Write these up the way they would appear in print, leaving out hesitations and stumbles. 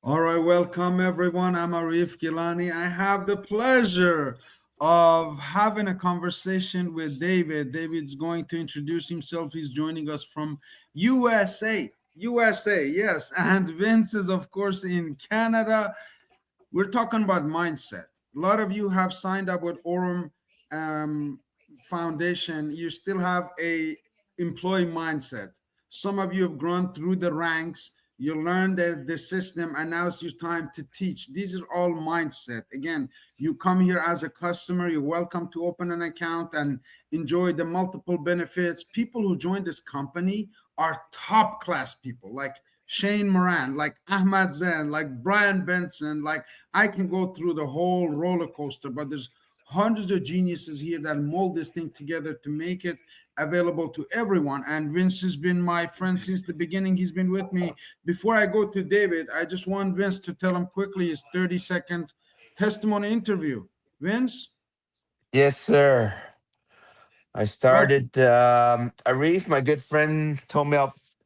All right, welcome everyone. I'm Arif Gilany. I have the pleasure of having a conversation with David. David's going to introduce himself. He's joining us from USA. USA, yes. And Vince is, of course, in Canada. We're talking about mindset. A lot of you have signed up with Aurum um, Foundation. You still have a employee mindset. Some of you have grown through the ranks. You learned the system, and now it's your time to teach. These are all mindset. Again, you come here as a customer. You're welcome to open an account and enjoy the multiple benefits. People who join this company are top class people, like Shane Moran, like Ahmad Zen, like Brian Benson. Like, I can go through the whole roller coaster, but there's hundreds of geniuses here that mold this thing together to make it available to everyone. And Vince has been my friend since the beginning. He's been with me. Before I go to David, I just want Vince to tell him quickly his 30-second testimony interview. Vince, Yes, sir. I welcome. started. Arif, my good friend, told me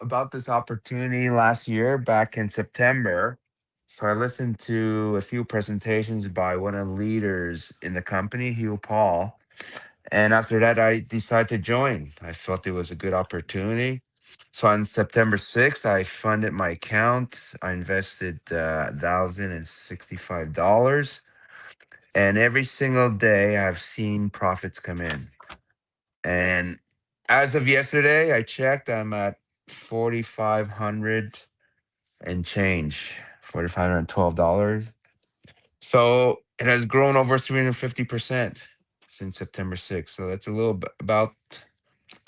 about this opportunity last year, back in September. So I listened to a few presentations by one of the leaders in the company, Hugh Paul. And after that, I decided to join. I felt it was a good opportunity. So on September 6th, I funded my account. I invested $1,065. And every single day, I've seen profits come in. And as of yesterday, I checked, I'm at 4,500 and change, $4,512. So it has grown over 350% since September 6th. So that's a little bit about,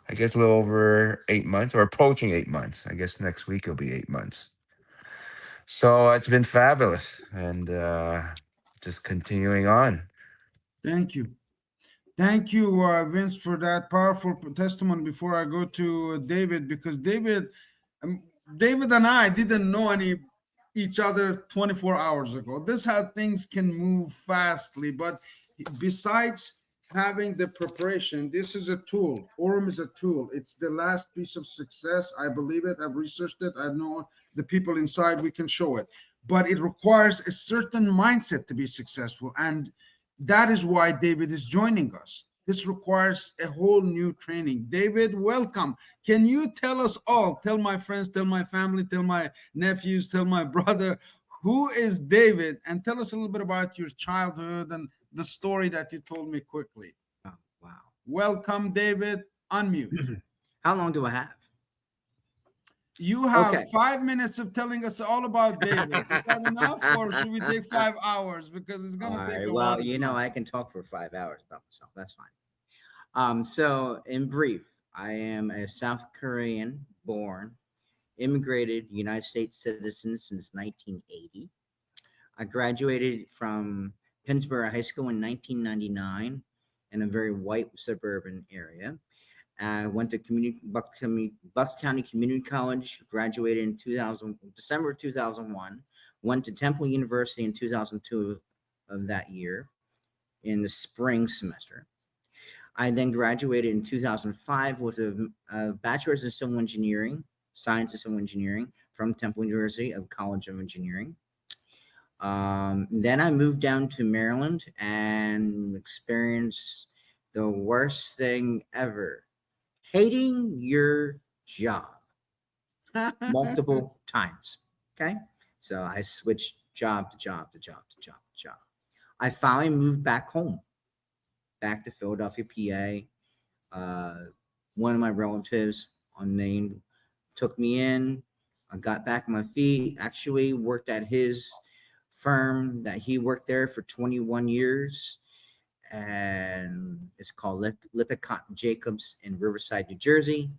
I guess, a little over 8 months, or approaching 8 months. I guess next week it'll be 8 months. So it's been fabulous, and just continuing on. Thank you. Thank you, Vince, for that powerful testimony. Before I go to David, because um, David and I didn't know each other 24 hours ago. This is how things can move fastly. But besides having the preparation, this is a tool. Aurum is a tool. It's the last piece of success. I believe it. I've researched it. I know the people inside. We can show it. But it requires a certain mindset to be successful, and that is why David is joining us. This requires a whole new training. David, welcome. Can you tell us all, tell my friends, tell my family, tell my nephews, tell my brother, who is David? And tell us a little bit about your childhood and the story that you told me quickly. Oh, wow. Welcome, David. Unmute. How long do I have? You have Okay. 5 minutes of telling us all about David. Is that enough, or should we take 5 hours? Because it's All going to take right. a lot Well, of time. I can talk for 5 hours about myself. That's fine. So in brief, I am a South Korean born, immigrated United States citizen since 1980. I graduated from Pennsboro High School in 1999 in a very white suburban area. I went to Bucks County Community College, graduated in 2000, December of 2001, went to Temple University in 2002 of that year in the spring semester. I then graduated in 2005 with a bachelor's in civil engineering, science of civil engineering from Temple University of College of Engineering. Then I moved down to Maryland and experienced the worst thing ever, hating your job multiple times. Okay. So I switched job to job to job to job to job. I finally moved back home, back to Philadelphia, PA. One of my relatives unnamed took me in. I got back on my feet, actually worked at his firm that he worked there for 21 years. And it's called Lippitt Cotton Jacobs in Riverside, New Jersey.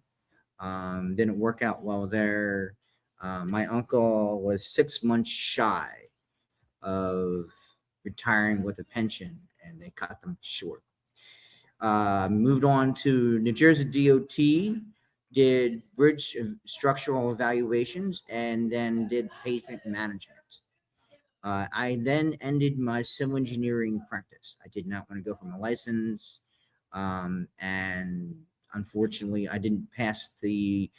Didn't work out well there. My uncle was 6 months shy of retiring with a pension, and they cut them short. Moved on to New Jersey DOT, did bridge structural evaluations, and then did pavement management. I then ended my civil engineering practice. I did not want to go for my license, and unfortunately, I didn't pass the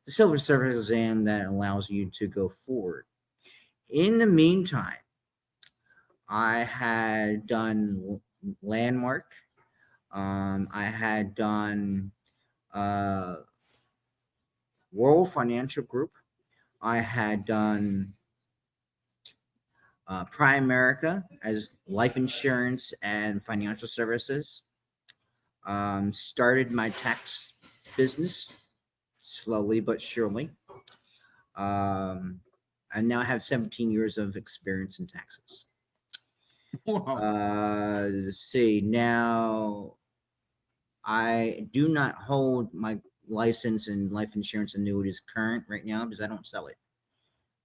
civil service exam that allows you to go forward. In the meantime, I had done Landmark. I had done uh, World Financial Group. I had done Primerica as life insurance and financial services. Started my tax business slowly but surely. Um, I now have 17 years of experience in taxes. Wow. Let's see. Now, I do not hold my license in life insurance annuities current right now because I don't sell it.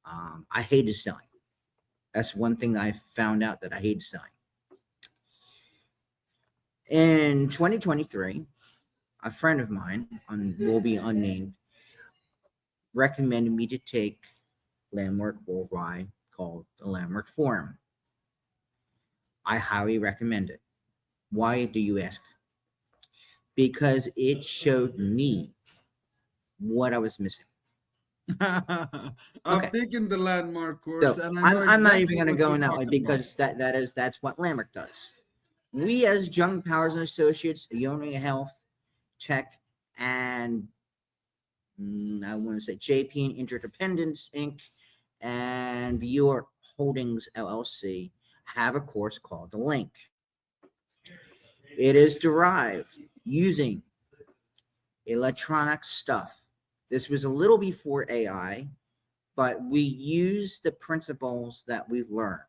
I hated selling. That's one thing I found out that I hate selling. In 2023, a friend of mine, will be unnamed, recommended me to take Landmark Worldwide called the Landmark Forum. I highly recommend it. Why do you ask? Because it showed me what I was missing. I've Okay. taken the landmark course So and I know I'm not even exactly going to what go you're in that way talking about. because that's what Landmark does. We as Jung Powers and Associates, Yoni Health, Tech, and I want to say JP and Interdependence Inc. and Viewer Holdings LLC have a course called The Link. It is derived using electronic stuff. This was a little before AI, but we use the principles that we've learned.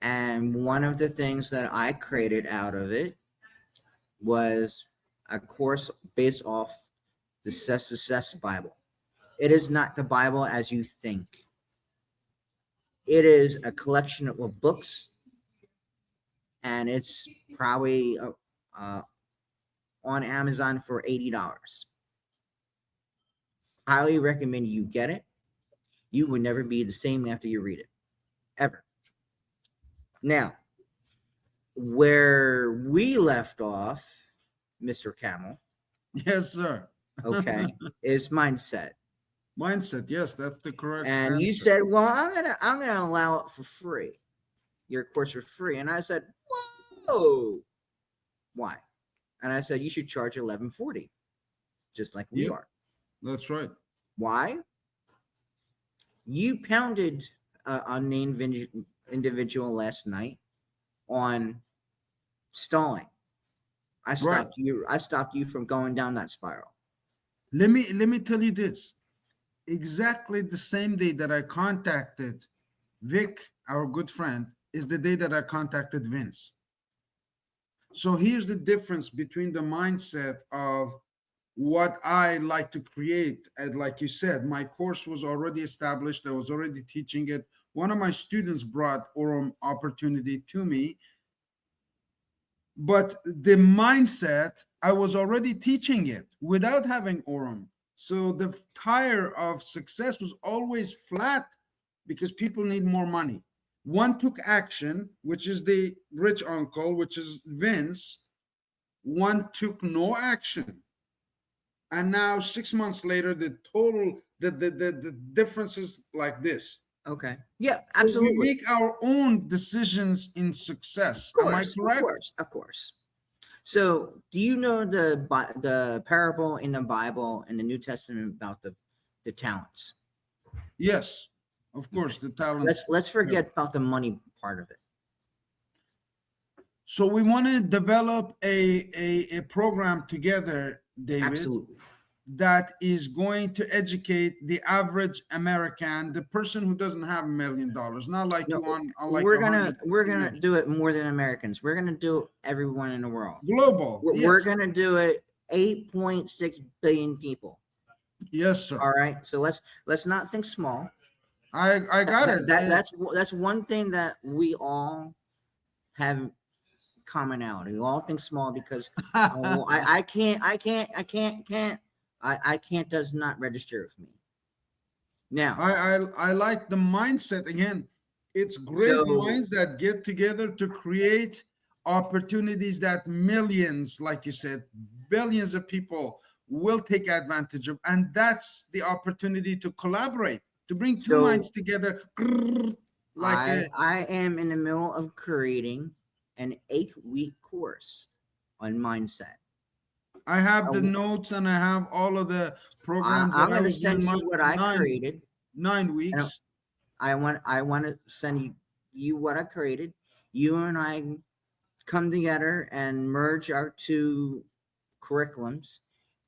And one of the things that I created out of it was a course based off the Success Bible. It is not the Bible as you think. It is a collection of books, and it's probably on Amazon for $80. Highly recommend you get it. You will never be the same after you read it, ever. Now, where we left off, Mr. Camel, Yes, sir. okay, is mindset. Mindset. Yes, that's the correct And you answer. said, "Well, I'm gonna allow it for free, your course for free." And I said, "Whoa, why?" And I said, "You should charge $11.40, just like we Yep, are." that's right. Why? You pounded an unnamed individual last night on stalling. I Right. stopped you. I stopped you from going down that spiral. Let me tell you this. Exactly the same day that I contacted Vic, our good friend, is the day that I contacted Vince. So here's the difference between the mindset of what I like to create. And like you said, my course was already established. I was already teaching it. One of my students brought Aurum opportunity to me, but the mindset, I was already teaching it without having Aurum. So the tire of success was always flat because people need more money. One took action, which is the rich uncle, which is Vince. One took no action. And now 6 months later, the difference is like this. Okay. Yeah, So we absolutely. make our own decisions in success. Am I Of correct? course, of course. So, do you know the parable in the Bible in the New Testament about the talents? Yes, of course, the talents. Let's forget about the money part of it. So we want to develop a program together, David, Absolutely. that is going to educate the average American, the person who doesn't have $1 million, not like No, you on like we're gonna 150 million. do it more than Americans. We're gonna do everyone in the world. Global, We're yes, gonna do it 8.6 billion people. yes, sir. All right. So let's not think small. I got it. That's one thing that we all have commonality. We all think small because oh, I can't does not register with me. Now, I like the mindset again. It's great so minds that get together to create opportunities that millions, like you said, billions of people will take advantage of, and that's the opportunity to collaborate, to bring two minds So together, like I am in the middle of creating an 8-week course on mindset. I have the I, notes and I have all of the programs that I'm I going to will do in send you what I nine created, nine and weeks. I want to send you what I created. You and I come together and merge our two curriculums,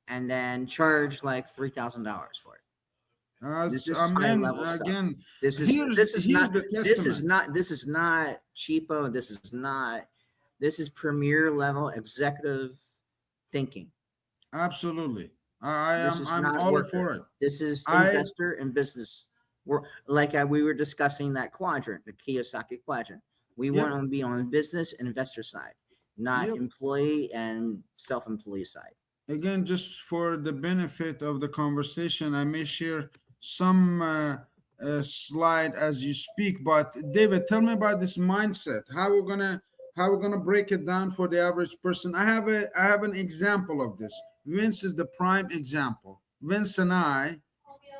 and then charge like $3,000 for it. This is high Amen. level stuff. Again, This is here's this is here's not the this is testament. not this is not cheapo. This is premier level executive thinking. Absolutely. I This am is I'm not all worker. for it. This is I investor and business. We're like we were discussing that quadrant, the Kiyosaki quadrant. We want Yep, to be on the business and investor side, not yep. employee and self-employee side. Again, just for the benefit of the conversation, I may share some slide as you speak. But David, tell me about this mindset. How we're gonna break it down for the average person. I have an example of this. Vince is the prime example. Vince and I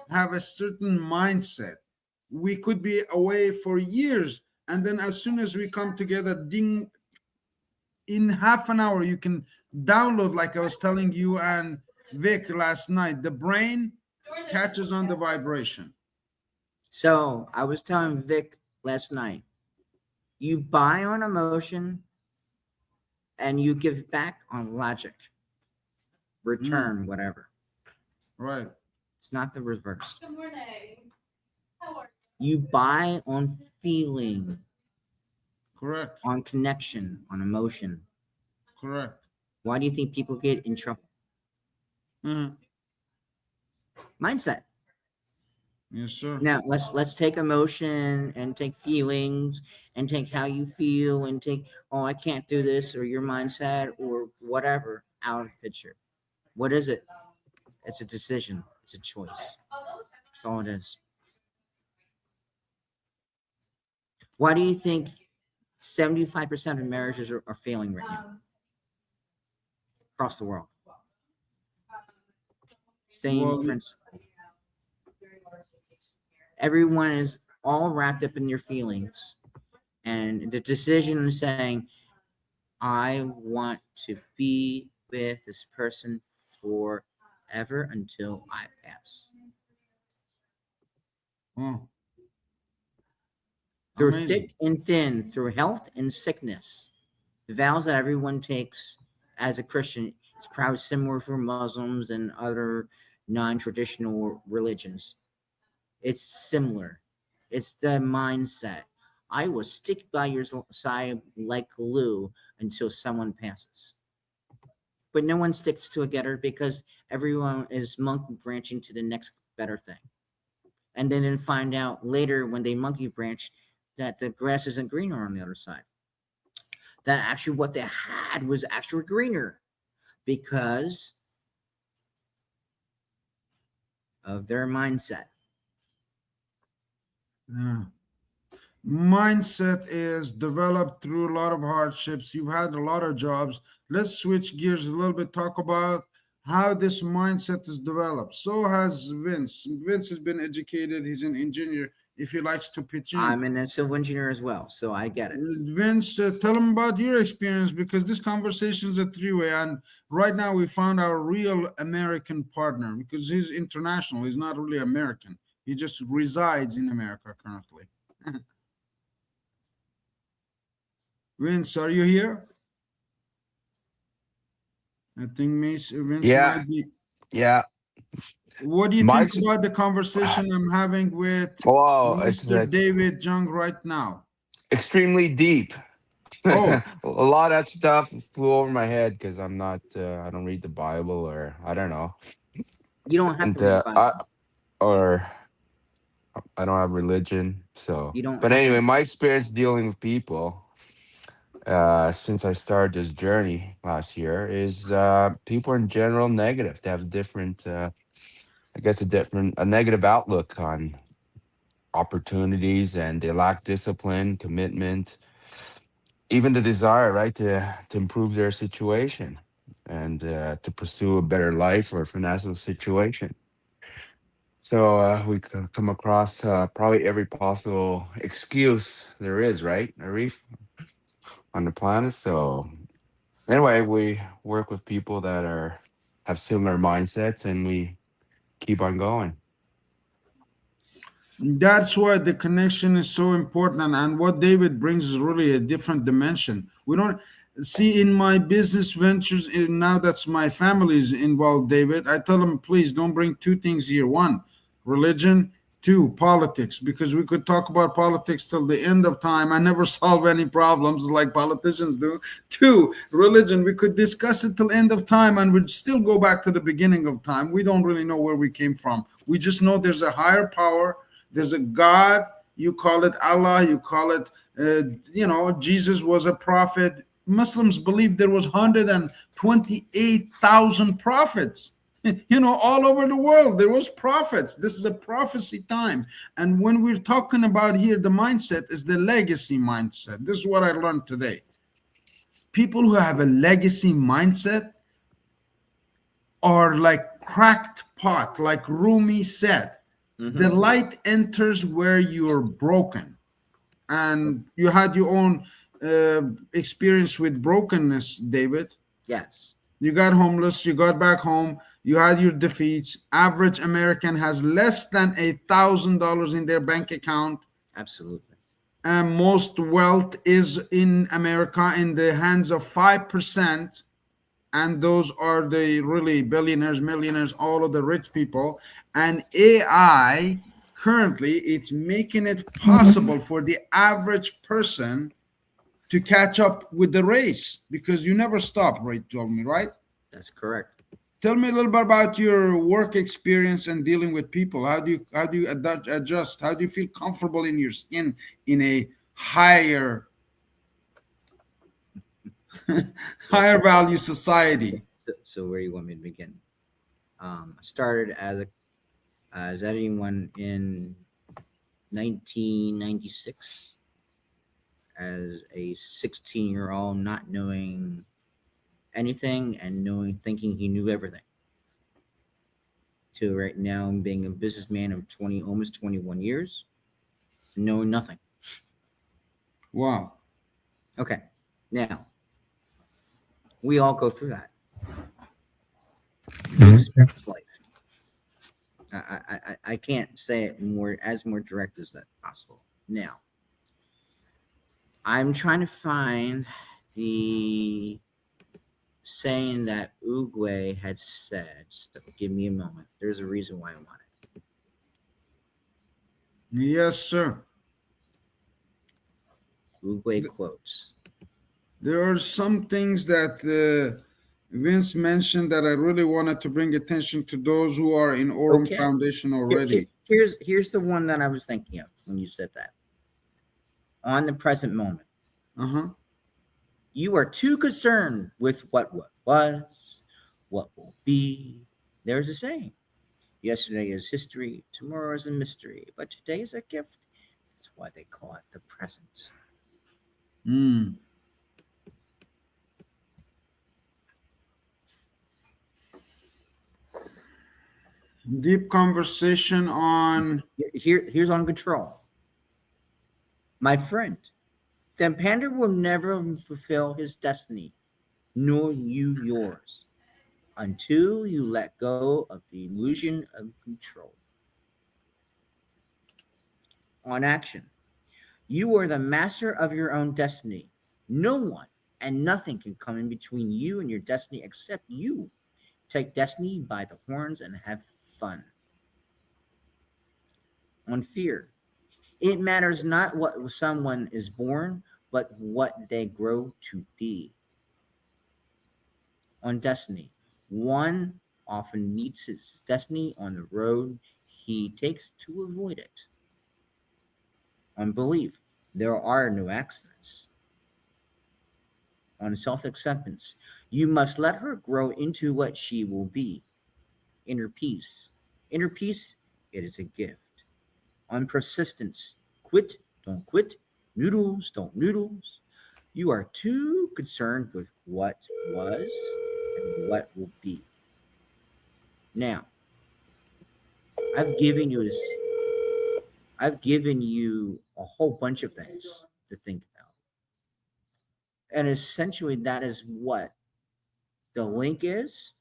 have a certain mindset. We could be away for years, and then as soon as we come together, ding, in half an hour you can download, like I was telling you and Vic last night. The brain catches on the vibration. So I was telling Vic last night, you buy on emotion and you give back on logic, Mm, return, whatever. right. It's not the reverse. You buy on feeling, Correct. on connection, on emotion. Correct. Why do you think people get in trouble? Mhm. Mindset. Yes, sir. Now let's take emotion and take feelings and take how you feel and take, oh, I can't do this, or your mindset or whatever out of the picture. What is it? It's a decision. It's a choice. That's all it is. Why do you think 75% of marriages are failing right now across the world? Same Well, principle. Everyone is all wrapped up in their feelings. And the decision is saying, I want to be with this person forever until I pass. oh, Through amazing. thick and thin, through health and sickness, the vows that everyone takes as a Christian, it's probably similar for Muslims and other non-traditional religions. It's similar. It's the mindset. I will stick by your side like glue until someone passes. But no one sticks together because everyone is monkey branching to the next better thing. And then find out later when they monkey branch that the grass isn't greener on the other side. That actually what they had was actually greener because of their mindset. Yeah. Mindset is developed through a lot of hardships. You've had a lot of jobs. Let's switch gears a little bit, talk about how this mindset is developed. So has Vince. Vince has been educated, he's an engineer, if he likes to pitch in. I'm a civil engineer as well, so I get it. Vince, tell him about your experience, because this conversation is a three-way, and right now we found our real American partner, because he's international. He's not really American. He just resides in America currently. Vince, are you here? I think Vince Yeah, might be. yeah. What do you think Mike's, about the conversation I'm having with well, it's Mr. David Jung right now? extremely deep. A Oh, lot of that stuff flew over my head because I'm not, I don't read the Bible, or I don't know. You don't have to And, read the Bible. or I don't have religion. So, You don't but have anyway, to. my experience dealing with people, since I started this journey last year, is people are in general negative. They have different, I guess, a negative outlook on opportunities, and they lack discipline, commitment, even the desire, right, to improve their situation and to pursue a better life or financial situation. So we come across probably every possible excuse there is, right, Arif, on the planet. So anyway, we work with people that are have similar mindsets, and we keep on going. That's why the connection is so important. And what David brings is really a different dimension. We don't see in my business ventures, now that's my family is involved, David. I tell them, please don't bring two things here: one, religion; two, politics, because we could talk about politics till the end of time. I never solve any problems like politicians do. Two, religion, we could discuss it till end of time and we'd still go back to the beginning of time. We don't really know where we came from. We just know there's a higher power, there's a God. You call it Allah, you call it, Jesus was a prophet. Muslims believe there was 128,000 prophets. All over the world there was prophets. This is a prophecy time. And when we're talking about here, the mindset is the legacy mindset. This is what I learned today. People who have a legacy mindset are like cracked pot, like Rumi said. The Mm-hmm. light enters where you're broken. And you had your own experience with brokenness, David. Yes, You got homeless, you got back home, you had your defeats. Average American has less than $1,000 in their bank account, absolutely. and most wealth is in America in the hands of 5%. And those are the really billionaires, millionaires, all of the rich people. And AI currently, it's making it possible for the average person to catch up with the race, because you never stop, right? Told me, right? That's correct. Tell me a little bit about your work experience and dealing with people. How do you adjust? How do you feel comfortable in your skin in a higher Yeah. higher value society? So where do you want me to begin? I started as anyone in 1996 as a 16-year-old, not knowing anything and thinking he knew everything. To right now being a businessman of 20, almost 21 years, knowing nothing. Wow. Okay, now we all go through that. We experience life. I can't say it more direct as that possible. Now, I'm trying to find the saying that Uguay had said. So give me a moment. There's a reason why I want it. Yes, sir. Uguay quotes. There are some things that Vince mentioned that I really wanted to bring attention to those who are in Aurum Okay. Foundation already. Here's the one that I was thinking of when you said that. On the present moment, Uh huh. you are too concerned with what was, what will be. There's a saying. Yesterday is history, tomorrow is a mystery, but today is a gift. That's why they call it the present. Mm. Deep conversation on. Here's on control. My friend, the panda will never fulfill his destiny, nor you yours, until you let go of the illusion of control. On action. You are the master of your own destiny. No one and nothing can come in between you and your destiny except you. Take destiny by the horns and have fun. On fear. It matters not what someone is born, but what they grow to be. On destiny. One often meets his destiny on the road he takes to avoid it. On belief. There are no accidents. On self acceptance. You must let her grow into what she will be. Inner peace. Inner peace, it is a gift. On persistence. Quit, don't quit. Noodles, don't noodles. You are too concerned with what was and what will be. Now, I've given you this. I've given you a whole bunch of things to think about, and essentially that is what the link is.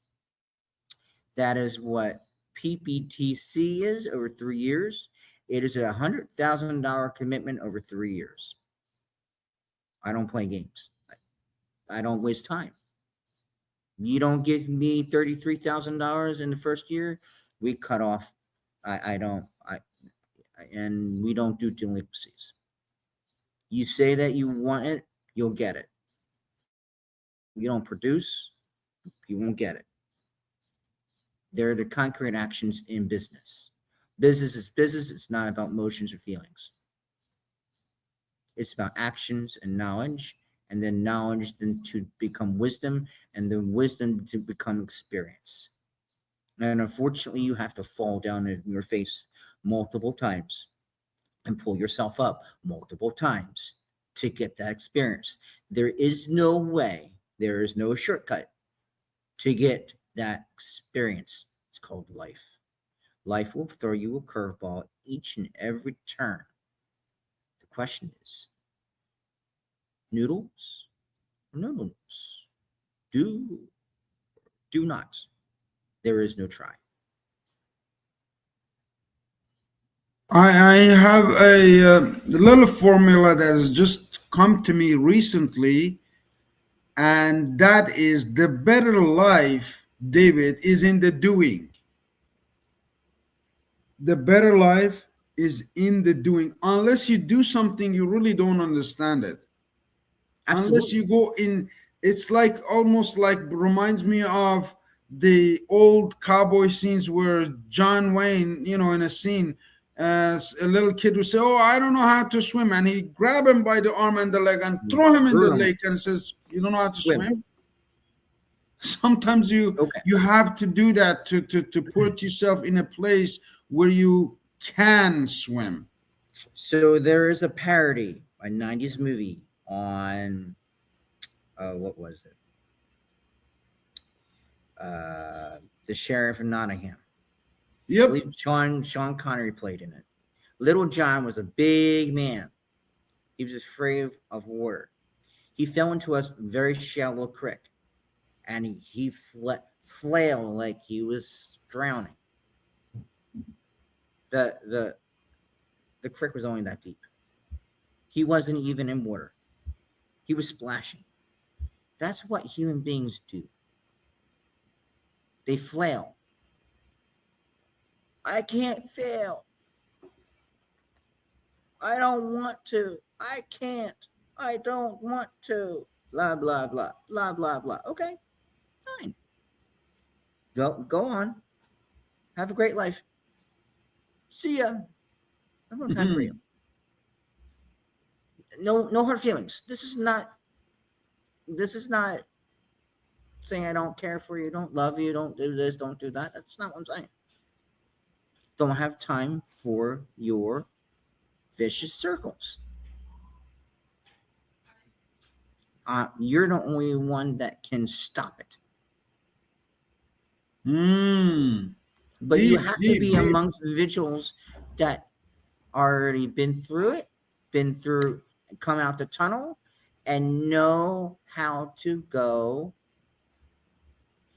That is what PPTC is over 3 years. It is $100,000 commitment over 3 years. I don't play games. I don't waste time. You don't give me $33,000 in the first year, we cut off. I don't. And we don't do delinquencies. You say that you want it, you'll get it. You don't produce, you won't get it. They're the concrete actions in business. Business is business. It's not about emotions or feelings. It's about actions and knowledge, and then knowledge then to become wisdom, and then wisdom to become experience. And unfortunately, you have to fall down in your face multiple times and pull yourself up multiple times to get that experience. There is no way, there is no shortcut to get that experience. It's called life. Life will throw you a curveball each and every turn. The question is, noodles or no noodles? Do not. There is no try. I have a little formula that has just come to me recently, and that is the better life, David, is in the doing. The better life is in the doing. Unless you do something, you really don't understand it. Unless Absolutely. you go in, it's like almost like reminds me of the old cowboy scenes where John Wayne, in a scene, as a little kid would say, "Oh, I don't know how to swim," and he grab him by the arm and the leg and You throw him in the threw them. lake and says, "You don't know how to Swim. swim." Sometimes you Okay. you have to do that to put yourself in a place where you can swim. So there is a parody, a 90s movie on, what was it? The Sheriff of Nottingham. I Yep. believe Sean Connery played in it. Little John was a big man. He was afraid of water. He fell into a very shallow creek, and he flailed like he was drowning. The the creek was only that deep. He wasn't even in water. He was splashing. That's what human beings do. They flail. I can't fail. I don't want to. I can't. I don't want to. Blah blah blah blah blah blah. Okay, fine. Go on. Have a great life. See ya. I have no time for you. No hard feelings. This is not. This is not saying I don't care for you, don't love you, don't do this, don't do that. That's not what I'm saying. Don't have time for your vicious circles. You're the only one that can stop it. But you Deep, have to deep, be deep. amongst individuals that already been through it, come out the tunnel, and know how to go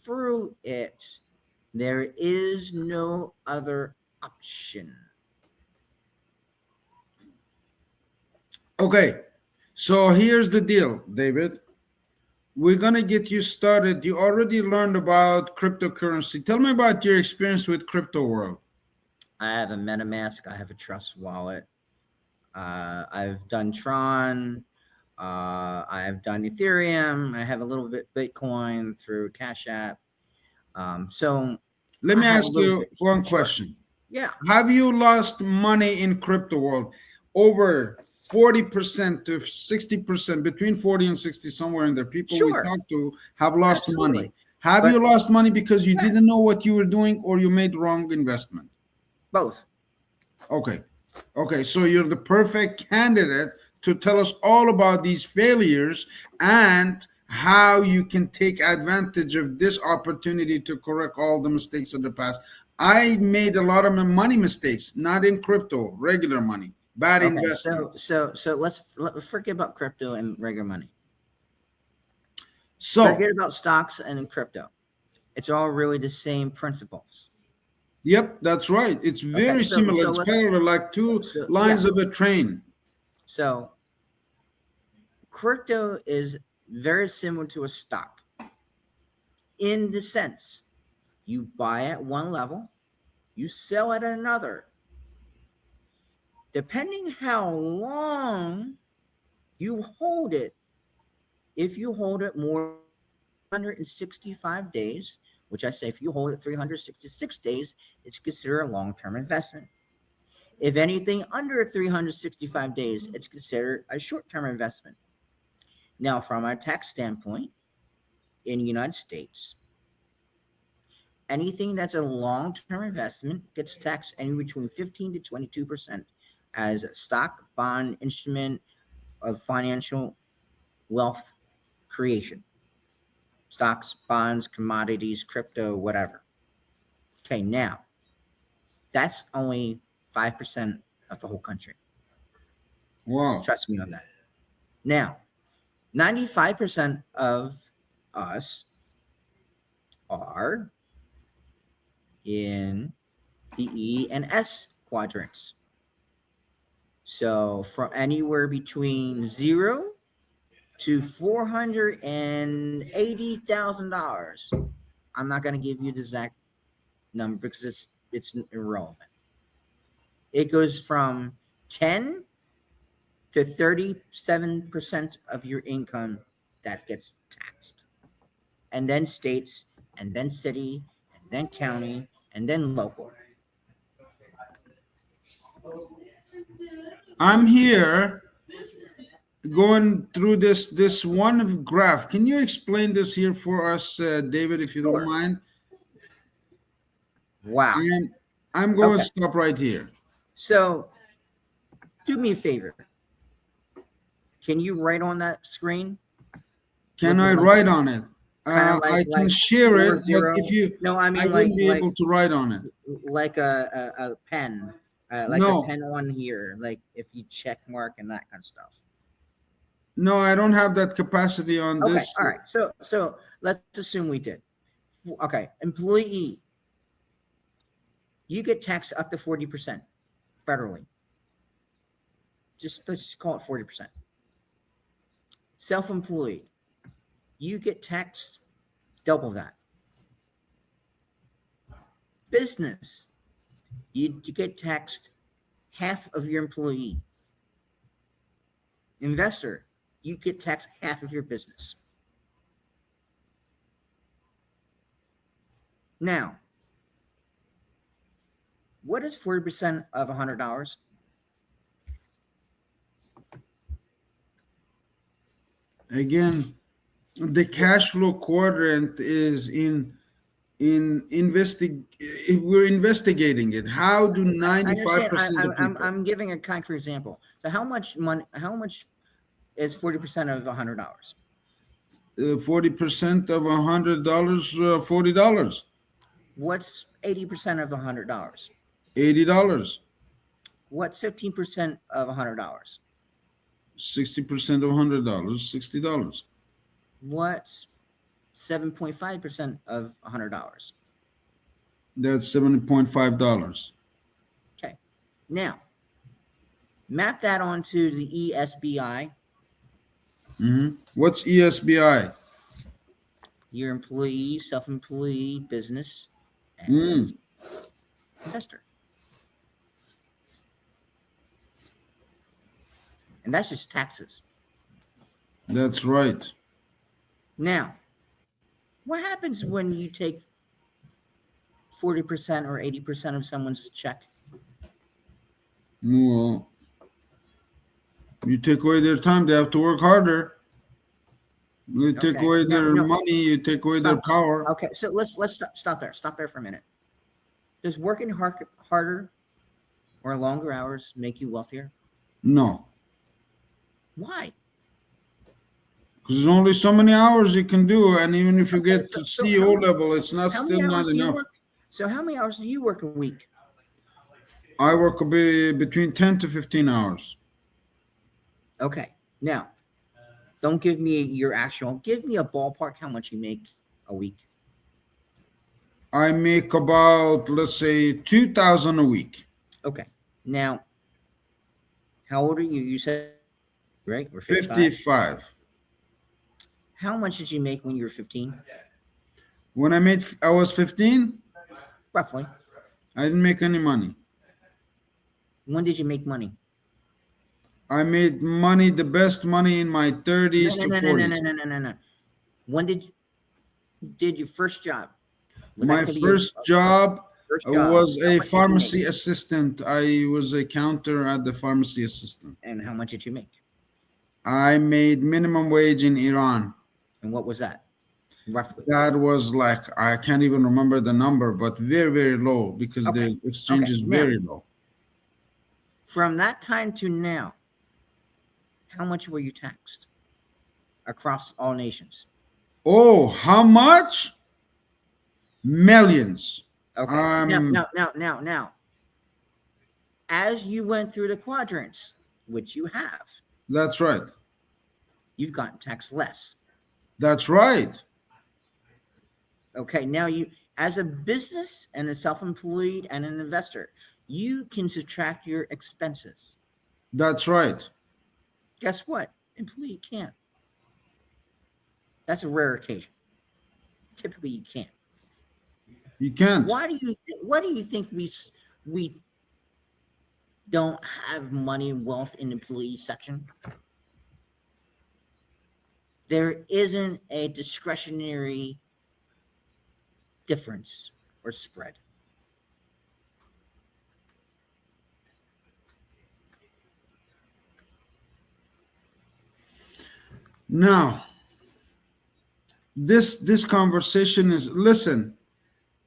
through it. There is no other option. Okay, so here's the deal, David. We're gonna get you started. You already learned about cryptocurrency. Tell me about your experience with crypto world. I have a MetaMask. I have a Trust wallet. I've done Tron. I've done Ethereum. I have a little bit Bitcoin through Cash App. So Let I me have a ask little you bit. one Sure. question. Yeah. Have you lost money in crypto world? Over 40% to 60%, between 40 and 60, somewhere in there. People we Sure. talk to have lost money. Absolutely. Have you But lost money because you yeah, didn't know what you were doing or you made wrong investment? both. Okay. Okay. So you're the perfect candidate to tell us all about these failures and how you can take advantage of this opportunity to correct all the mistakes of the past. I made a lot of money mistakes, not in crypto, regular money, bad Okay, so investments. let's forget about crypto and regular money. So, Forget about stocks and crypto. It's all really the same principles. yep, that's right. It's Okay, very similar. It's let's parallel, like two yeah. lines of a train. So crypto is very similar to a stock in the sense you buy at one level, you sell at another. Depending how long you hold it, if you hold it more than 365 days, which I say if you hold it 366 days, it's considered a long-term investment. If anything under 365 days, it's considered a short-term investment. Now, from a tax standpoint, in the United States, anything that's a long-term investment gets taxed anywhere between 15 to 22% as a stock, bond, instrument of financial wealth creation. Stocks, bonds, commodities, crypto, whatever. Okay, now that's only 5% of the whole country. Wow. Trust me on that. Now, 95% of us are in the E and S quadrants. So from anywhere between 0 to $480,000. I'm not going to give you the exact number because it's irrelevant. It goes from 10 to 37% of your income that gets taxed, and then states, and then city, and then county, and then local. I'm here going through this one graph. Can you explain this here for us, David, if you don't Sure. mind? Wow. I'm going Okay. to stop right here. So do me a favor. Can you write on that screen? Can With I the write on it? kind of I can like share it, but 40. if you, No, I I mean wouldn't be able to write on it. like a pen, like a No, pen on here, like if you check mark and that kind of stuff. no, I don't have that capacity on Okay, this. all right. So let's assume we did. Okay, employee, you get taxed up to 40% federally. Let's just call it 40%. Self-employed, you get taxed double that. Business, you get taxed half of your employee. Investor, you get taxed half of your business. Now, what is 40% of $100? Again, the cash flow quadrant is we're investigating it. How do I understand. 95% of people, I'm giving a concrete example. So how much money? How much is 40% of $100? 40% of $100, $40, What's 80% of $100? $80, What's 15% of $100? 60% of $100, $60. What's 7.5% of $100? That's $70.5. Okay. Now, map that onto the ESBI, What's ESBI? your employee, self-employee, business, and Mm, investor. And that's just taxes. that's right. Now, what happens when you take 40% or 80% of someone's check? Well, you take away their time, they have to work harder. You take Okay. away their No. money, you take away their Stop. power. Okay, so let's stop there. Stop there for a minute. Does working harder or longer hours make you wealthier? No, Why? because there's only so many hours you can do, and even if you Okay, get to so CEO level, it's not how many still not hours do you enough. work? So how many hours do you work a week? I work between 10 to 15 hours. Okay. Now, don't give me your actual. Give me a ballpark how much you make a week. I make about, let's say, 2,000 a week. Okay. Now, how old are you? You said right? We're 55. 55. How much did you make when you were 15? When I was 15, Roughly. I didn't make any money. When did you make money? I made money, the best money in my No, 30s no, to no, no, no, no, 40s. no, no, no, no. When did your first job? Would that My could be your first job first job. was How a much did you make? pharmacy assistant. I was a counter at the pharmacy assistant. And how much did you make? I made minimum wage in Iran. And what was that? Roughly. That was like, I can't even remember the number, but very, very low because Okay. the exchange Okay. is Now, very low. from that time to now, how much were you taxed across all nations? Oh, how much? Millions. Okay. Um, Now, as you went through the quadrants, which you have, that's right. you've gotten taxed less. That's right. Okay. Now you, as a business and a self-employed and an investor, you can subtract your expenses. That's right. Guess what? Employee can't. That's a rare occasion. Typically, you can't. You can't. Why do you think we don't have money and wealth in the employee section? There isn't a discretionary difference or spread. Now, this conversation is, listen,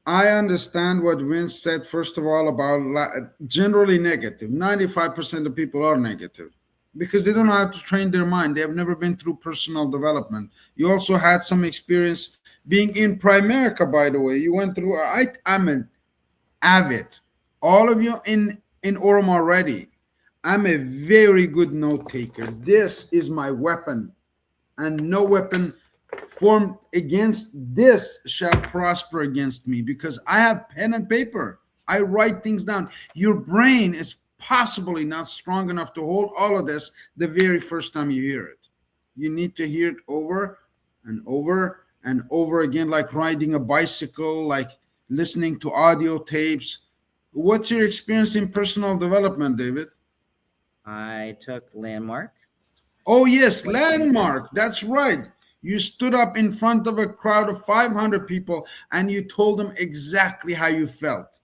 I understand what Vince said, first of all, about generally negative. 95% of people are negative because they don't know how to train their mind. They have never been through personal development. You also had some experience being in Primerica, by the way. You went through, I'm an avid. All of you in Aurum already. I'm a very good note taker. This is my weapon, and no weapon formed against this shall prosper against me, because I have pen and paper. I write things down. Your brain is possibly not strong enough to hold all of this the very first time you hear it. You need to hear it over and over and over again, like riding a bicycle, like listening to audio tapes. What's your experience in personal development, David? I took Landmark Oh, yes, Flight Manager landmark. That's right. You stood up in front of a crowd of 500 people and you told them exactly how you felt.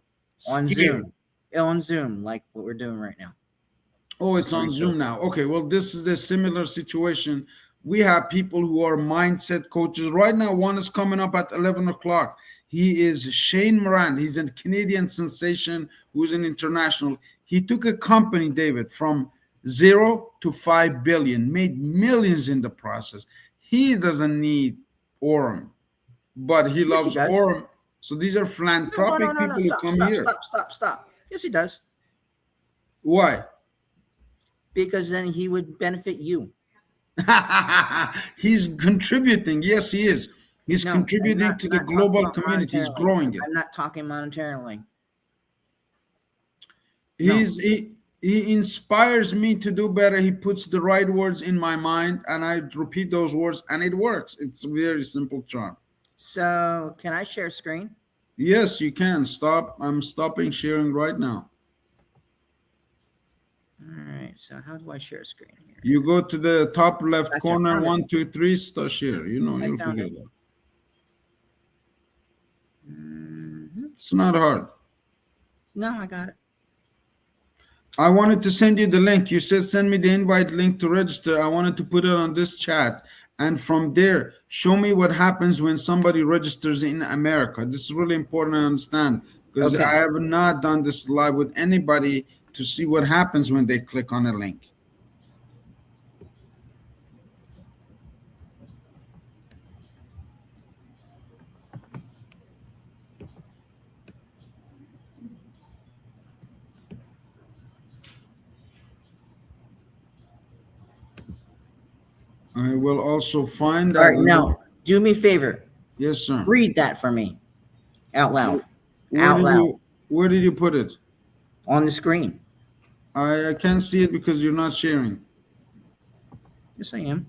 on Scared. Zoom. On Zoom, like what we're doing right now. Oh, it's Just to on Zoom rephrase. now. Okay, well, this is a similar situation. We have people who are mindset coaches. Right now, one is coming up at 11 o'clock. He is Shane Moran. He's a Canadian sensation who's an international. He took a company, David, from 0 to 5 billion, made millions in the process. He doesn't need Aurum, but he Yes, he loves does. Aurum. So these are No, no, philanthropic no, no. people who Stop, come stop, here. stop, stop, stop. Yes, he does. Why? Because then he would benefit you. He's contributing. Yes, he is. He's No, I'm contributing not to the not talking global about community. He's monetarily. growing it. I'm not talking monetarily. No. He's he inspires me to do better. He puts the right words in my mind, and I repeat those words, and it works. It's a very simple charm. So can I share screen? Yes, you can stop. I'm stopping sharing right now. All right. So how do I share screen here? You go to the top left Gotcha. I corner, found it. 1, 2, 3, start share. You know, I you'll found figure it. it out. Mhm. It's not hard. No, I got it. I wanted to send you the link. You said send me the invite link to register. I wanted to put it on this chat. And from there, show me what happens when somebody registers in America. This is really important to understand because I Okay. have not done this live with anybody to see what happens when they click on a link. I will also find All that right, link. now do me a favor. Yes, sir. Read that for me out loud. Where Out did loud you where did you put it? on the screen. I can't see it because you're not sharing. Yes, I am.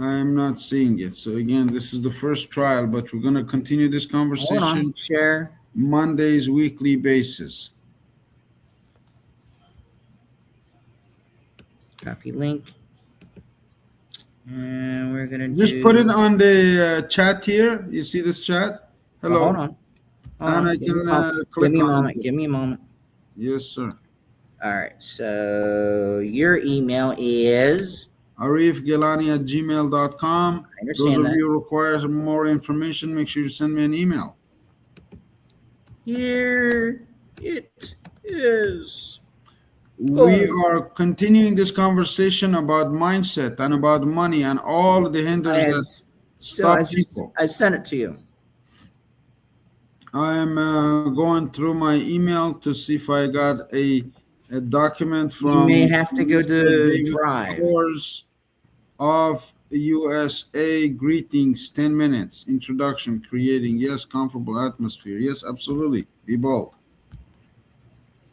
I'm not seeing it. So again, this is the first trial, but we're gonna continue this Hold on. conversation Share. Mondays, weekly basis. Copy link. And we're gonna Just put it do. on the chat here. You see this chat? Oh, hold Hello, on. Hold and on. I Give me can a moment. Give click me a on moment. it. Give me a moment. Yes, sir. All right. So your email is. Arif Gilany at gmail.com. I Those understand of that. you who require some more information, make sure you send me an email. Here it is. We Boom. are continuing this conversation about mindset and about money and all the I hinders had. that So stop people. I sent it to you. I am going through my email to see if I got a document You may from have to go Mr. to David Drive. Kors of USA. Greetings, 10 minutes. Introduction, creating, yes, comfortable atmosphere. Yes, absolutely. Be bold.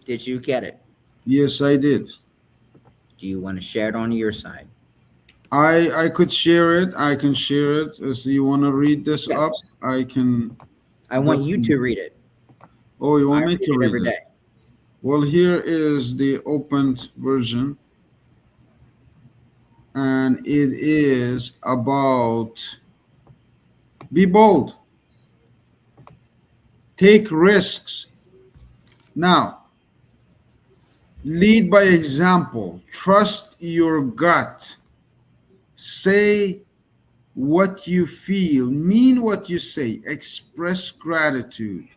Did you get it? Yes, I did. Do you want to share it on your side? I could share it. I can share it. So you want to read this up? Yes. I can I want you to definitely. read it. Oh, you I want me read to it read every it? day. Well, here is the opened version, and it is about be bold, take risks. Now, lead by example, trust your gut, say what you feel, mean what you say, express gratitude,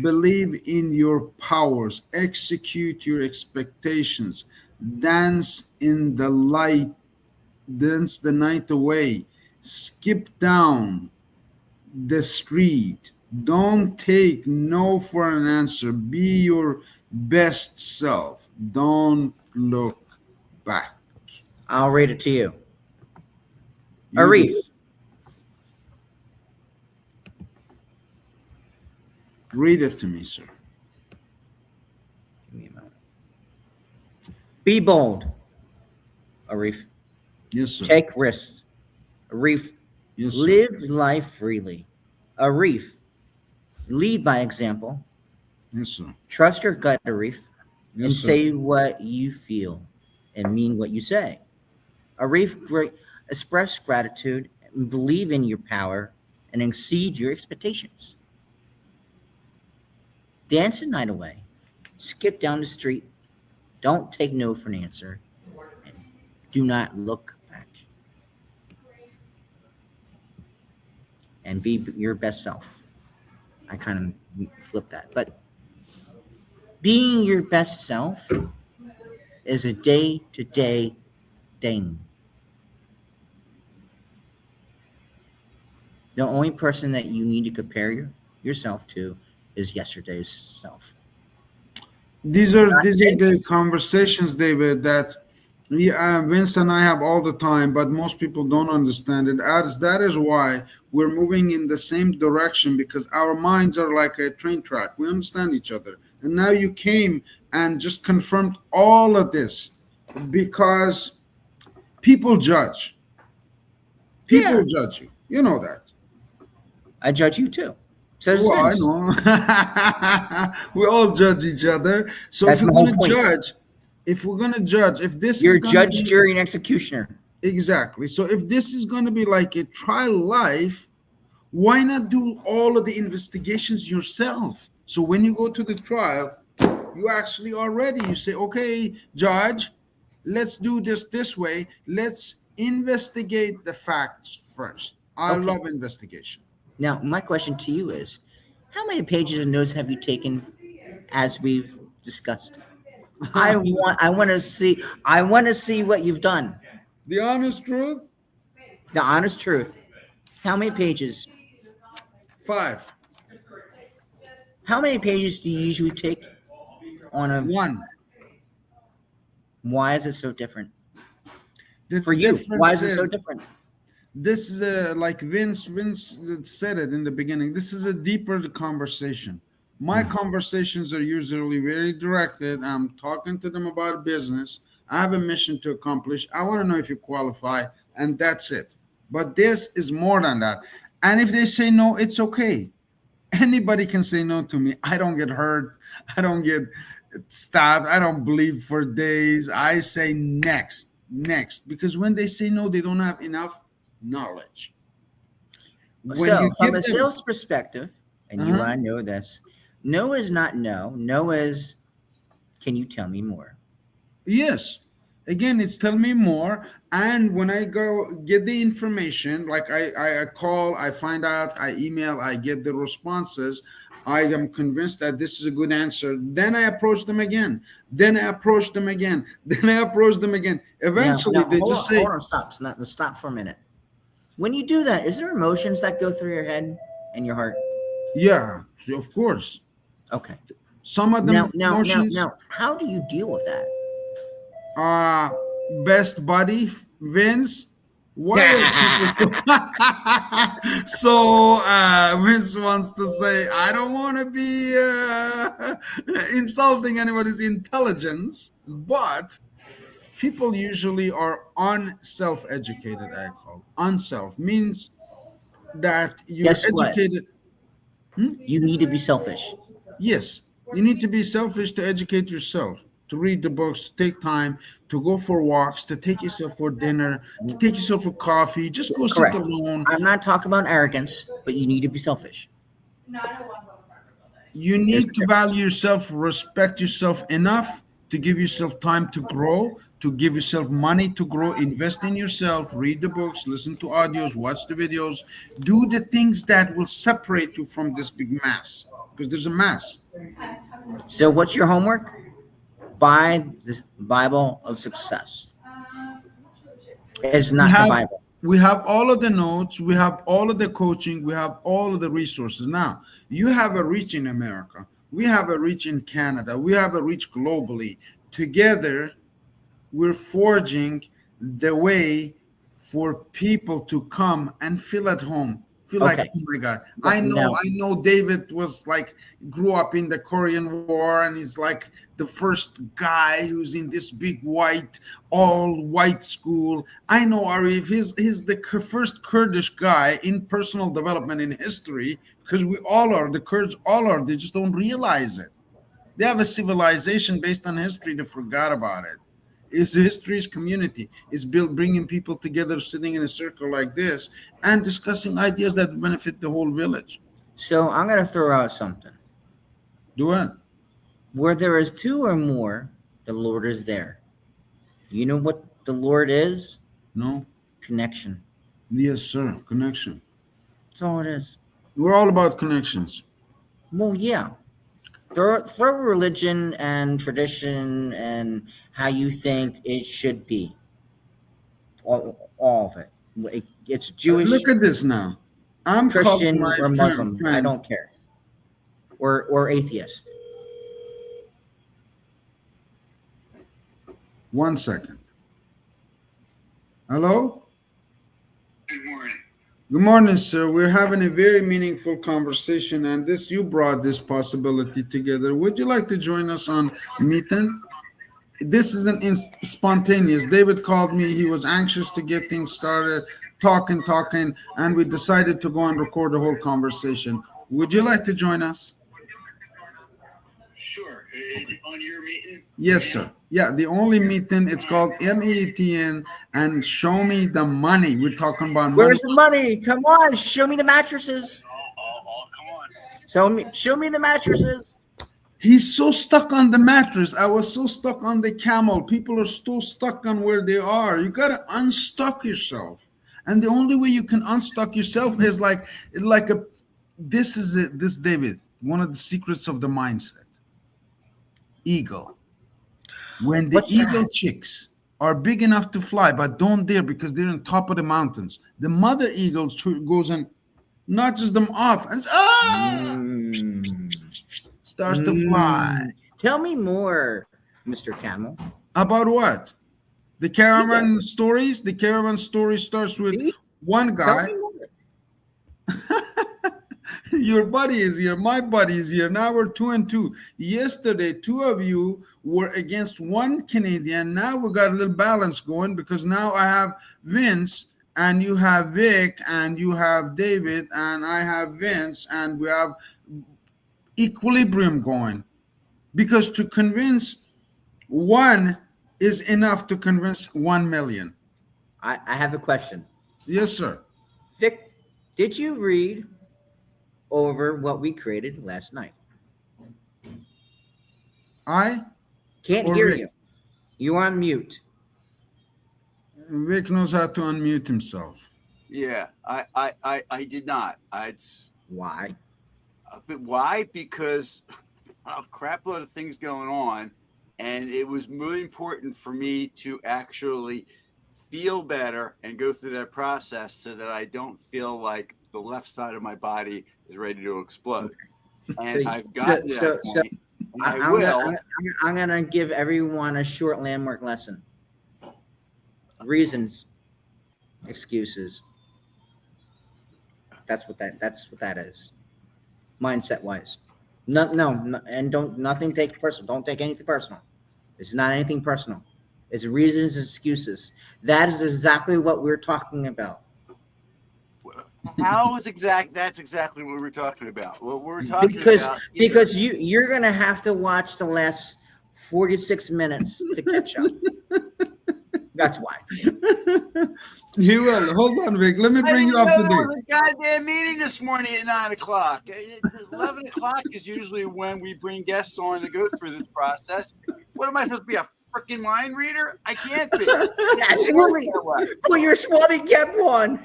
believe in your powers, execute your expectations, dance in the light, dance the night away, skip down the street, don't take no for an answer, be your best self, don't look back. I'll read it to you. You do it. Arif, Read it to me, sir. give me a moment. Be bold, Arif. Yes, sir. Take risks, Arif. Yes, sir. Live life freely, Arif. Lead by example. Yes, sir. Trust your gut, Arif, and Yes, sir. say what you feel and mean what you say. Arif, express gratitude, and believe in your power, and exceed your expectations. Dance the night away. Skip down the street. Don't take no for an answer. And do not look back. And be your best self. I kind of flip that. But being your best self is a day to day thing. The only person that you need to compare yourself to is yesterday's self. Not These are the today's. conversations, David, that Vince and I have all the time, but most people don't understand it. As that is why we're moving in the same direction because our minds are like a train track. We understand each other, and now you came and just confirmed all of this because people judge. Yeah, People judge you. You know that. I judge you too. So does Well, I Vince. know. We all judge each other. So That's my whole point. if we're gonna judge, if this is You're gonna judge, be jury, and executioner. exactly, so if this is gonna be like a trial life, why not do all of the investigations yourself? So when you go to the trial, you actually are ready. You say, okay, judge, let's do this way. Let's investigate the facts first. I Okay. love investigation. Now, my question to you is, how many pages of notes have you taken as we've discussed? I want to see what you've done. The honest truth, The honest truth. How many pages? 5. How many pages do you usually take on a 1. why is it so different? The For you, why difference is it so is different? this is a, like Vince said it in the beginning. This is a deeper conversation. My Mm. conversations are usually very directed. I'm talking to them about business. I have a mission to accomplish. I want to know if you qualify, and that's it. But this is more than that. And if they say no, it's okay. Anybody can say no to me. I don't get hurt. I don't get stopped. I don't bleed for days. I say next, next. Because when they say no, they don't have enough knowledge. When So, you from give a them, sales perspective, and you uh-huh, and I know this, no is not no. No is, can you tell me more? yes. Again, it's tell me more. And when I go get the information, like I call, I find out, I email, I get the responses. I am convinced that this is a good answer. Then I approach them again. Then I approach them again. Then I approach them again. Eventually, Now, they just say, hold on, stop for a minute. When you do that, is there emotions that go through your head and your heart? yeah, of course. Okay. Some of them emotions How do you deal with that? best buddy Vince. Why are people so so Vince wants to say I don't want to be insulting anybody's intelligence, but people usually are unself educated. I call unself means that you're Guess what? educated. Hmm? You need to be selfish. Yes, you need to be selfish to educate yourself, to read the books, to take time, to go for walks, to take yourself for dinner, to take yourself for coffee. Just go sit Correct. alone. I'm not talking about arrogance, but you need to be selfish. You There's need a to difference. value yourself, respect yourself enough to give yourself time to grow, to give yourself money to grow, invest in yourself, read the books, listen to audios, watch the videos, do the things that will separate you from this big mass because there's a mass. So, what's your homework? Buy this Bible of success. It's we not the have Bible. we have all of the notes, we have all of the coaching, we have all of the resources. Now you have a reach in America, we have a reach in Canada, we have a reach globally. Together we're forging the way for people to come and feel at home, feel like, Okay. oh my god, But now, I know David was like grew up in the Korean War and he's like the first guy who's in this big white all white school. I know Arif, he's the first Kurdish guy in personal development in history, because we all are, the Kurds all are, they just don't realize it. They have a civilization based on history. They forgot about it. It's history's community. It's built bringing people together, sitting in a circle like this, and discussing ideas that benefit the whole village. so I'm going to throw out something. Do it. Where there is two or more, the Lord is there. You know what the Lord is? No. Connection. Yes, sir. Connection. That's all it is. We're all about connections. Well, yeah. Throw religion and tradition and how you think it should be. All of it. It's Jewish, Look at this now. I'm calling Christian, my or Muslim. I friend. don't care. Or atheist. 1 second. Hello? Good morning. Good morning, sir. We're having a very meaningful conversation, and this you brought this possibility together. Would you like to join us on meeting? This is an spontaneous. David called me. He was anxious to get things started, talking, and we decided to go and record the whole conversation. Would you like to join us? Sure. On your meeting? Yes, sir. Yeah, the only meeting, it's called MEETN and Show Me the Money. We're talking about money. Where's the money? Come on, show me the mattresses. Come on. Show me the mattresses. He's so stuck on the mattress. I was so stuck on the camel. People are still stuck on where they are. You got to unstuck yourself. And the only way you can unstuck yourself is like a, this is it, this David, one of the secrets of the mindset. Eagle. When the What's eagle that? chicks are big enough to fly, but don't dare because they're on top of the mountains, the mother eagle goes and nudges them off and starts to fly. Tell me more, Mr. Camel. About what? The Yeah. caravan stories. The caravan story starts with See? one Tell guy. me more. Your buddy is here. My buddy is here. Now we're 2-2. Yesterday, two of you were against one Canadian. Now we got a little balance going because now I have Vince and you have Vic and you have David and I have Vince and we have equilibrium going. Because to convince one is enough to convince 1 million. I have a question. Yes, sir. Vic, did you read over what we created last night? I Can't or hear Vic? you. You're on mute. Vic knows how to unmute himself. Yeah, I did not. It's Why? but why? Because a crap load of things going on, and it was really important for me to actually feel better and go through that process so that I don't feel like the left side of my body is ready to explode. And So, I've gotten to that so point, and I I'm will. I'm gonna give everyone a short landmark lesson. Reasons, excuses. That's what that is. Mindset wise. No, and don't nothing take personal. Don't take anything personal. It's not anything personal. It's reasons and excuses. That is exactly what we're talking about. That's exactly what we're talking about. What we're talking Because about because you're gonna have to watch the last 46 minutes to catch up. That's why. He will. Hold on, Vic. Let me I bring didn't you up know to there date. was a goddamn meeting this morning at 9 o'clock. 11 o'clock is usually when we bring guests on to go through this process. What am I supposed to be, a freaking mind reader? I can't be. Absolutely. Put your swabbing cap on.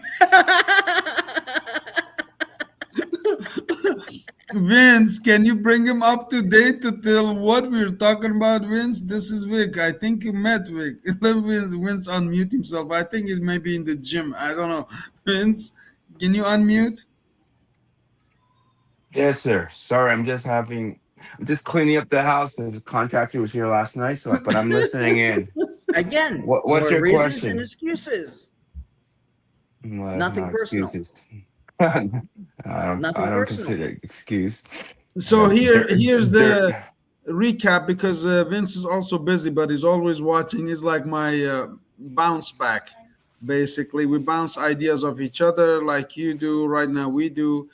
Vince, can you bring him up to date to tell what we're talking about, Vince? This is Vic. I think you met Vic. Let Vince unmute himself. I think he's maybe in the gym. I don't know. Vince, can you unmute? Yes, sir. Sorry, I'm just cleaning up the house. There's a contractor was here last night, but I'm listening in. Again, What's more your reasons and question? excuses. Well, that's Nothing not personal. excuses. I Nothing don't personal. consider it excuse. So here's Dirt. the recap because Vince is also busy, but he's always watching. He's like my bounce back. Basically, we bounce ideas off each other like you do right now. We do.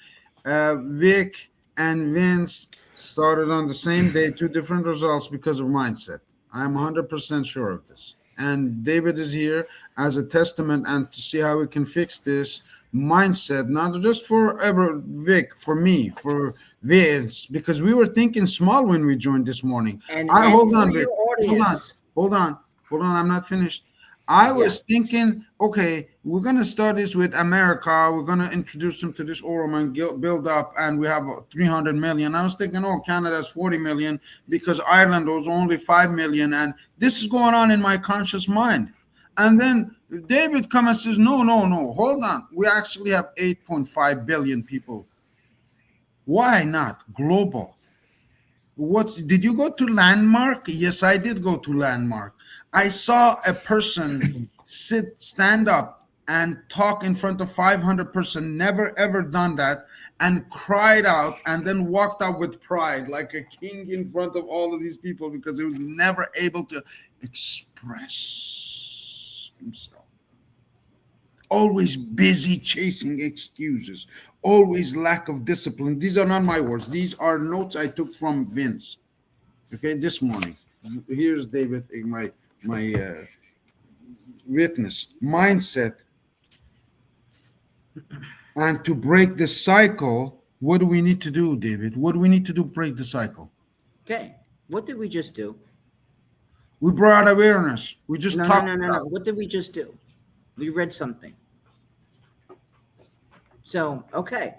Vic and Vince started on the same day, two different results because of mindset. I'm 100% sure of this. And David is here as a testament and to see how we can fix this mindset, not just for ever Vic, for me, for Vince, because we were thinking small when we joined this morning. I And hold for on, Vic. your Hold on, audience, hold on, hold on. I'm not finished. I yeah. was thinking, okay, we're gonna start this with America. We're gonna introduce them to this Aurum and build up, and we have 300 million. I was thinking, oh, Canada's 40 million because Ireland was only 5 million, and this is going on in my conscious mind. And then David comes and says, no, no, no, hold on. We actually have 8.5 billion people. Why not global? What's did you go to Landmark? Yes, I did go to Landmark. I saw a person stand up and talk in front of 500 person, never ever done that, and cried out and then walked out with pride like a king in front of all of these people because he was never able to express himself. Always busy chasing excuses, always lack of discipline. These are not my words. These are notes I took from Vince. Okay, this morning. Here's David, my witness. Mindset. And to break the cycle, what do we need to do, David? What do we need to do to break the cycle? Okay. What did we just do? We brought awareness. We just No. talked about. What did we just do? We read something. So, okay.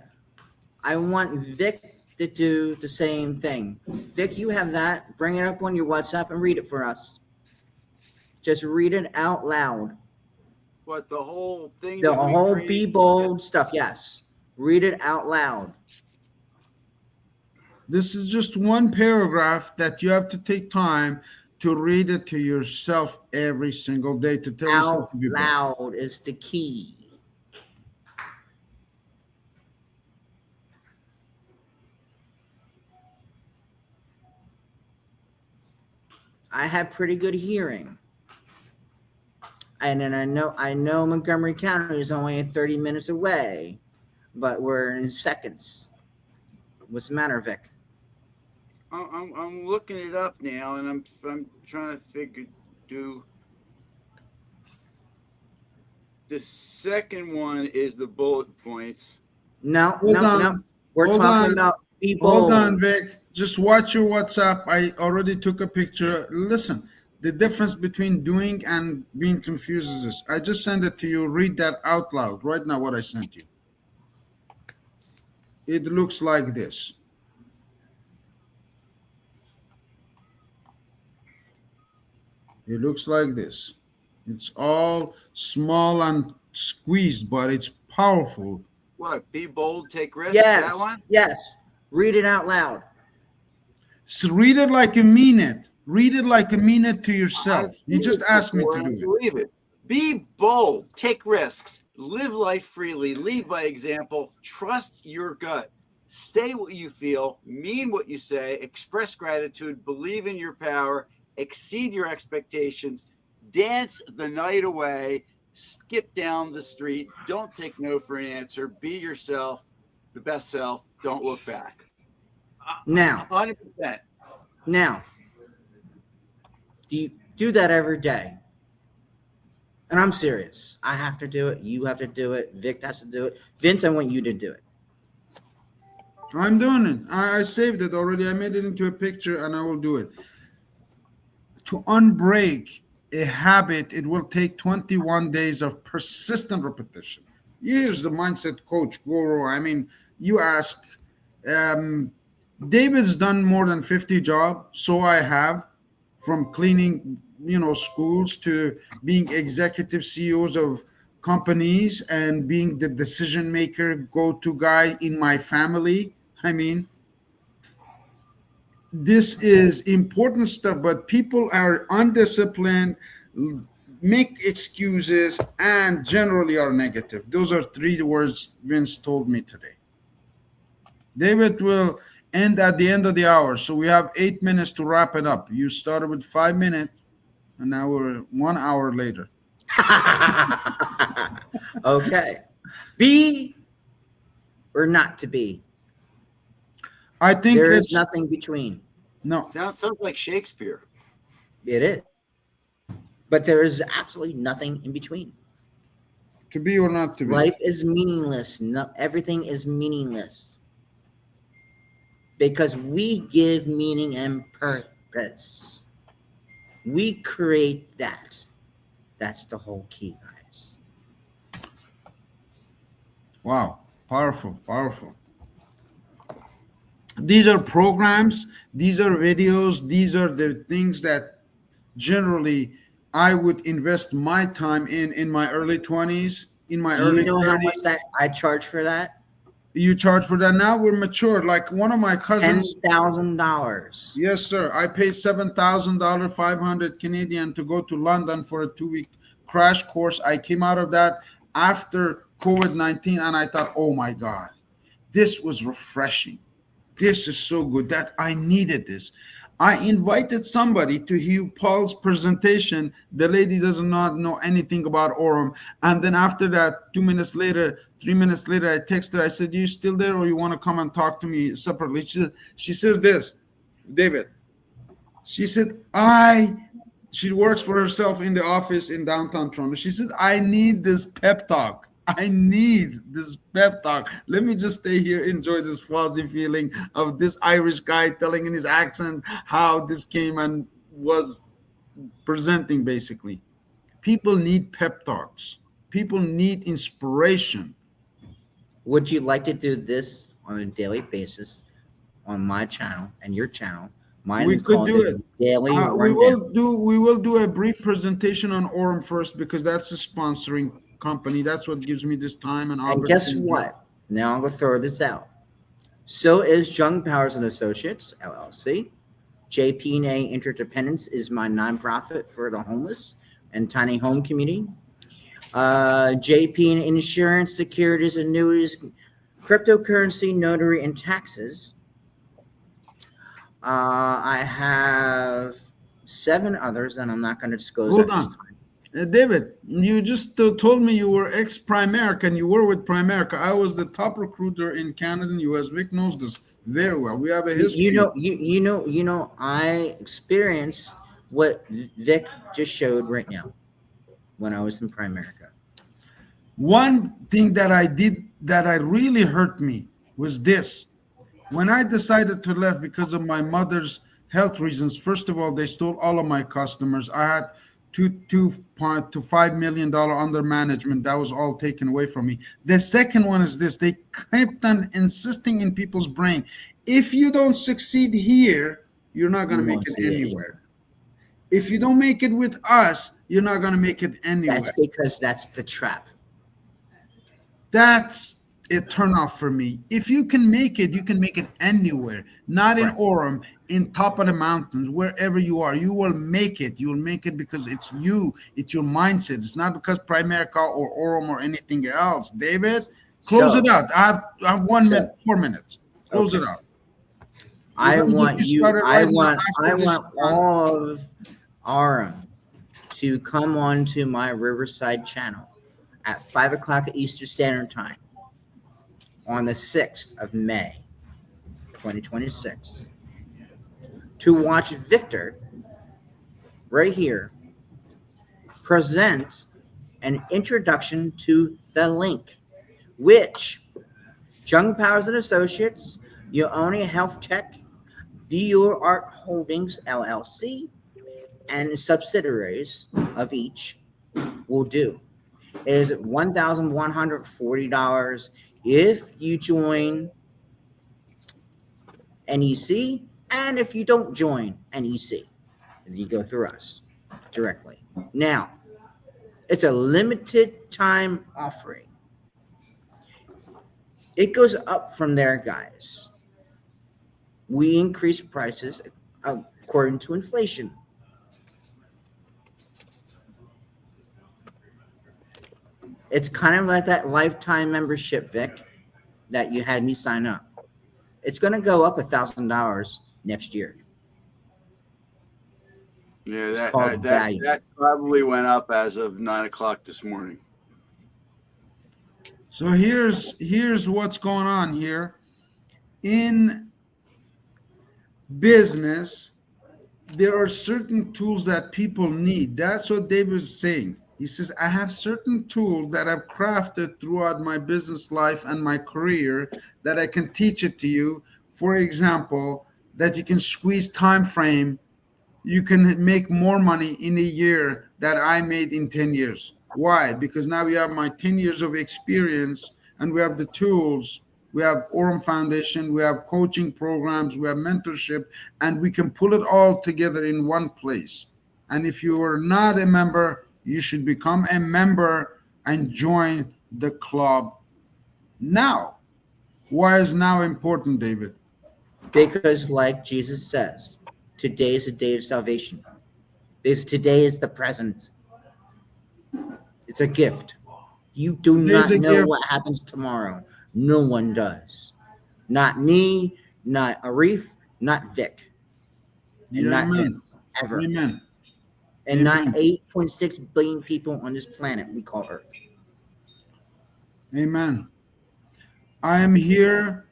I want Vic to do the same thing. Vic, you have that. Bring it up on your WhatsApp and read it for us. Just read it out loud. What, the whole thing? The that we whole created? be bold stuff. Yes. Read it out loud. This is just one paragraph that you have to take time to read it to yourself every single day to tell yourself Out to be better. loud is the key. I have pretty good hearing. And then I know Montgomery County is only 30 minutes away, but we're in seconds. What's the matter, Vic? I'm looking it up now, and I'm trying to do. The second one is the bullet points. No, Hold no, on. no. We're Hold talking on. about people. Hold on, Vic. Just watch your WhatsApp. I already took a picture. Listen, the difference between doing and being confused is this. I just sent it to you. Read that out loud right now, what I sent you. It looks like this. It looks like this. It's all small and squeezed, but it's powerful. What? Be bold, take risks. Yes, That one. yes. Read it out loud. So read it like you mean it. Read it like you mean it to I've yourself. You seen just this asked me before, to and I do it. believe it. Be bold, take risks, live life freely, lead by example, trust your gut, say what you feel, mean what you say, express gratitude, believe in your power, exceed your expectations, dance the night away, skip down the street, don't take no for an answer, be yourself, the best self, don't look back. Now, 100%. now, do you do that every day? And I'm serious. I have to do it. You have to do it. Vic has to do it. Vince, I want you to do it. I'm doing it. I saved it already. I made it into a picture and I will do it. To unbreak a habit, it will take 21 days of persistent repetition. Here's the mindset coach, guru. I mean, you ask, um, David's done more than 50 jobs, so I have, from cleaning, schools to being executive CEOs of companies and being the decision maker, go-to guy in my family. I mean, this is important stuff, but people are undisciplined, make excuses, and generally are negative. Those are three words Vince told me today. David will end at the end of the hour, so we have 8 minutes to wrap it up. You started with 5 minutes, and now we're 1 hour later. Okay. Be or not to be. I think There is it's nothing between. no. Sounds like Shakespeare. It is. But there is absolutely nothing in between. To be or not to be. Life is meaningless. No, everything is meaningless. Because we give meaning and purpose. We create that. That's the whole key, guys. Wow, powerful, powerful. These are programs, these are videos, these are the things that generally I would invest my time in my early 20s, in my Do you early know how much 30s. that I charge for that? You charge for that. Now we're mature. Like one of my cousins. $10,000. Yes, sir. I paid $7,000, 500 Canadian to go to London for a 2 week crash course. I came out of that after COVID-19 and I thought, oh my God, this was refreshing. This is so good that I needed this. I invited somebody to hear Paul's presentation. The lady does not know anything about Aurum. And then after that, 2 minutes later, 3 minutes later, I texted her. I said, you still there or you want to come and talk to me separately? She says this, David. She said, she works for herself in the office in downtown Toronto. She said, I need this pep talk. I need this pep talk. Let me just stay here, enjoy this fuzzy feeling of this Irish guy telling in his accent how this came and was presenting basically. People need pep talks. People need inspiration. Would you like to do this on a daily basis on my channel and your channel? Mine We is could called do the it. Daily We Rundown. will do a brief presentation on Aurum first because that's a sponsoring company. That's what gives me this time and And guess opportunity. what? Now I'm going to throw this out. So is Jung Powers and Associates, LLC. JP&A Interdependence is my nonprofit for the homeless and tiny home community. JP Insurance, Securities, Annuities, Cryptocurrency, Notary, and Taxes. I have 7 others, and I'm not going to disclose Hold at this on. time. David, you just told me you were ex-Primerica and you were with Primerica. I was the top recruiter in Canada and US. Vic knows this very well. We have a history. You know, I experienced what Vic just showed right now when I was in Primerica. One thing that I did that I really hurt me was this. When I decided to leave because of my mother's health reasons, first of all, they stole all of my customers. I had $2 to $5 million under management. That was all taken away from me. The second one is this: they kept on insisting in people's brain, if you don't succeed here, you're not going to make it anywhere. If you don't make it with us, you're not going to make it anywhere. That's because that's the trap. That's a turnoff for me. If you can make it, you can make it anywhere. Not in Aurum, in top of the mountains, wherever you are. You will make it. You will make it because it's you. It's your mindset. It's not because Primerica or Aurum or anything else. David, close it out. I have 1 minute, 4 minutes. Close it out. I want all of Aurum to come on to my Riverside channel at 5 o'clock Eastern Standard Time on the 6th of May, 2026, to watch Victor right here present an introduction to the link, which Jung Powers and Associates, Gilany Health Tech, Your Art Holdings LLC, and subsidiaries of each will do. It is $1,140 if you join NEC, and if you don't join NEC, you go through us directly. Now, it's a limited time offering. It goes up from there, guys. We increase prices according to inflation. It's kind of like that lifetime membership, Vic, that you had me sign up. It's going to go up $1,000 next year. Yeah, that probably went up as of 9 o'clock this morning. So here's what's going on here. In business, there are certain tools that people need. That's what David is saying. He says, I have certain tools that I've crafted throughout my business life and my career that I can teach it to you. For example, that you can squeeze time frame. You can make more money in a year that I made in 10 years. Why? Because now we have my 10 years of experience and we have the tools. We have Aurum Foundation, we have coaching programs, we have mentorship, and we can pull it all together in one place. And if you are not a member, you should become a member and join the club now. Why is now important, David? Because like Jesus says, today is a day of salvation. Today is the present. It's a gift. You do not know what happens tomorrow. No one does. Not me, not Arif, not Vic. And not him, ever. Amen. And not 8.6 billion people on this planet we call Earth. Amen. I am here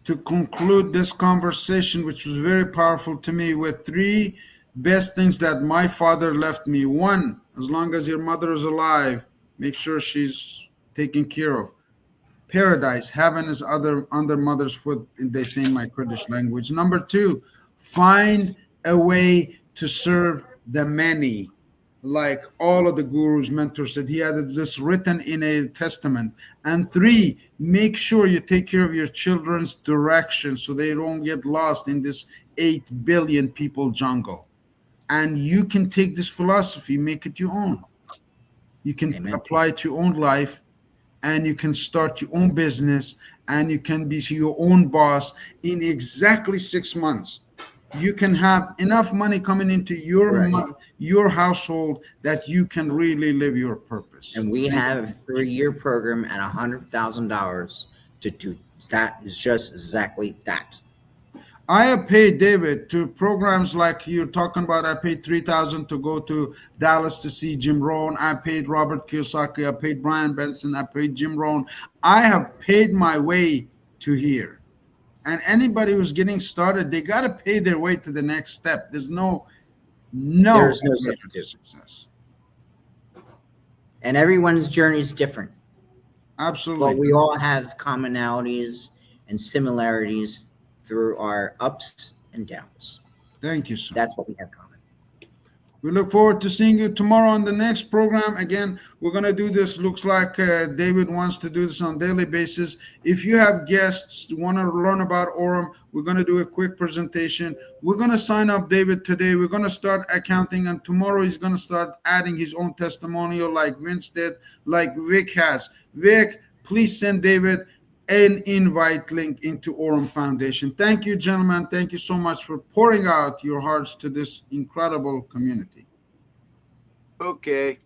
to conclude this conversation, which was very powerful to me, with 3 best things that my father left me. 1, as long as your mother is alive, make sure she's taken care of. Paradise, heaven is under mother's foot, they say in my Kurdish language. Number 2, find a way to serve the many, like all of the gurus, mentors said. He had this written in a testament. And 3, make sure you take care of your children's direction so they don't get lost in this 8 billion people jungle. And you can take this philosophy, make it your own. You can apply it to your own life, and you can start your own business, and you can be your own boss in exactly 6 months. you can have enough money coming into Right. your household that you can really live your purpose. And we Thank have you. a 3-year program at $100,000 to do that. Is just exactly that. I have paid David to programs like you're talking about. I paid 3,000 to go to Dallas to see Jim Rohn. I paid Robert Kiyosaki. I paid Brian Benson. I paid Jim Rohn. I have paid my way to here. And anybody who's getting started, they got to pay their way to the next step. There's no There's no adventure to substitute. success. And everyone's journey is different, but Absolutely. we all have commonalities and similarities through our ups and downs. Thank you, sir. That's what we have common. We look forward to seeing you tomorrow on the next program. Again, we're going to do this. Looks like David wants to do this on a daily basis. If you have guests who want to learn about Aurum, we're going to do a quick presentation. We're going to sign up David today. We're going to start accounting, and tomorrow he's going to start adding his own testimonial like Vince did, like Vic has. Vic, please send David an invite link into Aurum Foundation. Thank you, gentlemen. Thank you so much for pouring out your hearts to this incredible community. Okay.